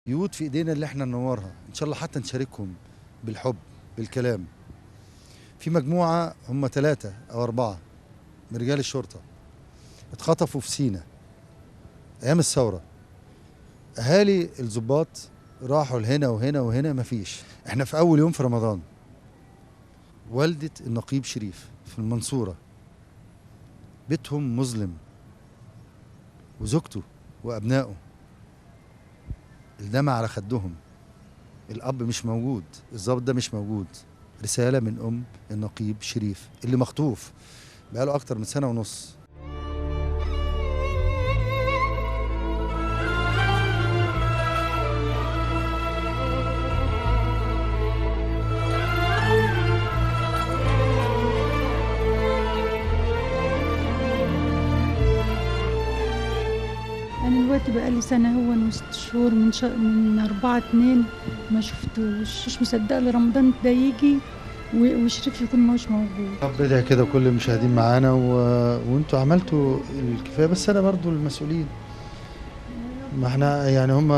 يود في ايدينا اللي احنا ننورها ان شاء الله، حتى نشاركهم بالحب بالكلام. في مجموعه هم 3 أو 4 من رجال الشرطه اتخطفوا في سينا ايام الثوره. اهالي الضباط راحوا لهنا وهنا وهنا، مفيش. احنا في اول يوم في رمضان، والده النقيب شريف في المنصوره بيتهم مظلم، وزوجته وابنائه الدمع على خدهم. الاب مش موجود، الضابط ده مش موجود. رساله من ام النقيب شريف اللي مخطوف بقاله اكتر من 1.5 سنة. أنا دلوقتي بقالي سنة هو و6 شهور من 4/2 ما شفتوش، مش مصدقة لرمضان ده يجي وشريف يكون مش موجود. طب بدعي كده كل المشاهدين معانا وانتوا عملتوا الكفايه، بس انا برضو المسؤولين. ما احنا يعني هم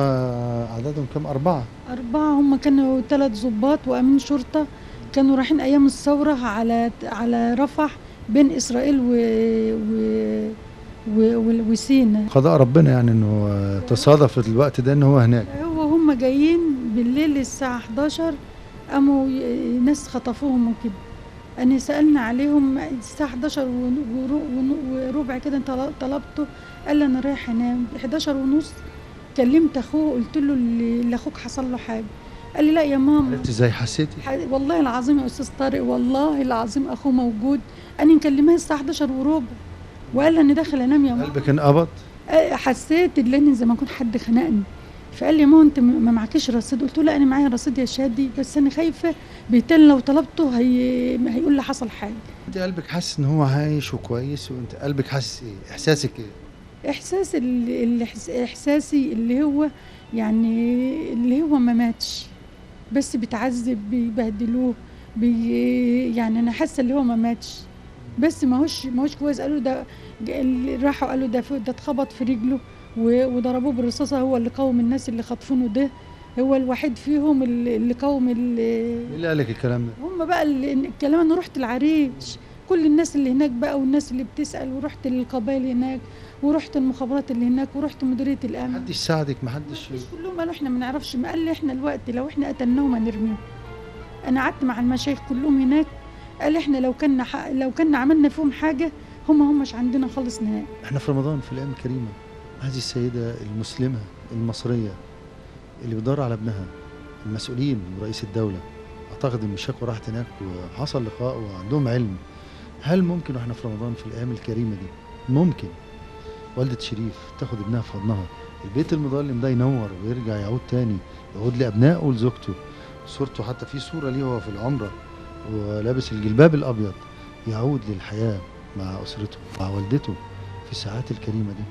عددهم كام؟ 4. 4 هم كانوا 3 ضباط وأمين شرطة، كانوا رايحين أيام الثورة على رفح بين إسرائيل وسينا. قضاء ربنا يعني انه تصادف الوقت ده ان هو هناك. هم جايين بالليل الساعة 11 قاموا ناس خطفوهم وكده. أنا سألنا عليهم الساعة 11 وربع كده طلبته، قال لي أنا رايح أنام. 11:30 كلمت أخوه قلت له اللي أخوك حصل له حاجة، قال لي لا يا ماما. عرفت ازاي؟ حسيتي؟ والله العظيم يا أستاذ طارق، والله العظيم أخوه موجود. أنا مكلماه الساعة 11 وربع وقال لي أنا داخل أنام يا ماما. قلبك انقبض؟ حسيت ان أنا زي ما يكون حد خنقني. فقال لي ما انت ما معكيش رصيد؟ قلت له لا انا معايا رصيد يا شادي، بس انا خايفه بالتالي لو طلبته هيقول لي حصل حاجه. انت قلبك حاسس ان هو عايش وكويس، وانت قلبك حاسس ايه؟ احساسك ايه؟ احساسي اللي هو يعني اللي هو ما ماتش، بس بيتعذب بيبهدلوه يعني انا حاسه اللي هو ما ماتش، بس ما هوش كويس. قالوا ده راحوا قالوا ده اتخبط في رجله وضربوه بالرصاصه. هو اللي قوم الناس اللي خاطفينه ده، هو الوحيد فيهم اللي قوم مين اللي قال لك الكلام ده؟ هم بقى الكلام. انا رحت العريش، كل الناس اللي هناك بقى والناس اللي بتسأل، ورحت للقبائل هناك، ورحت المخابرات اللي هناك، ورحت مديريه الامن. محدش ساعدك؟ محدش؟ كلهم قالوا احنا ما نعرفش. ما قال لي احنا الوقت لو احنا قتلناهم هنرميهم. انا قعدت مع المشايخ كلهم هناك، قال احنا لو كنا عملنا فيهم حاجه هم مش عندنا خالص نهائي. احنا في رمضان في الايام الكريمه. هذه السيده المسلمه المصريه اللي بتدور على ابنها، المسؤولين ورئيس الدوله اعتقد ان الشكوى راحت هناك وحصل لقاء وعندهم علم. هل ممكن واحنا في رمضان في الايام الكريمه دي ممكن والده شريف تاخد ابنها في حضنها، البيت المظلم ده ينور ويرجع يعود تاني، يعود لابنائه ولزوجته، صورته حتى في صوره ليه وهو في العمره ولابس الجلباب الابيض، يعود للحياه مع اسرته مع والدته في الساعات الكريمه دي؟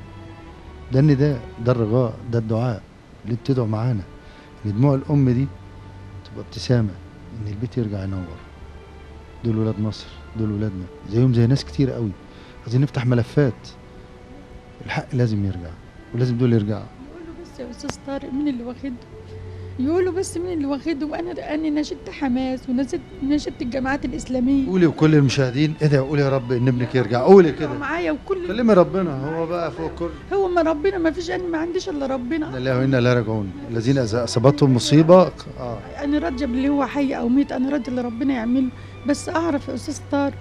ده النداء، ده الرجاء، ده الدعاء اللي بتدعو معانا ان دموع الام دي تبقى ابتسامه، ان البيت يرجع ينور. دول ولاد مصر، دول ولادنا زيهم زي ناس كتير قوي. عايزين نفتح ملفات، الحق لازم يرجع ولازم دول يرجعوا. يقولوا بس يا استاذ طارق مين اللي واخدهم؟ يقولوا بس مين اللي واخدهم؟ انا ناشدت حماس وناشدت الجماعات الاسلاميه. قولي وكل المشاهدين ادعي وقولي يا رب ان ابنك يرجع. قولي كده معايا وكل كلمي ربنا، هو بقى فوق كل. هو ما ربنا ما فيش، انا ما عنديش الا ربنا. انا لا وانا لا راجعون الذين اذا اصابتهم مصيبه. انا راجيه باللي هو حي او ميت، انا راجيه اللي ربنا يعمله. بس اعرف يا استاذ طارق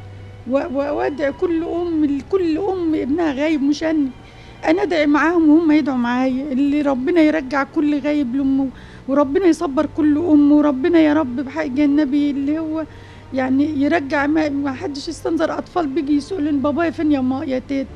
وادعي كل ام ابنها غايب، مش انا ادعي معاهم وهم يدعوا معايا اللي ربنا يرجع كل غايب لامه، وربنا يصبر كل ام، وربنا يا رب بحق النبي اللي هو يعني يرجع. ما حدش يستنظر اطفال بيجي يسالوا بابايا فين يا تيتا.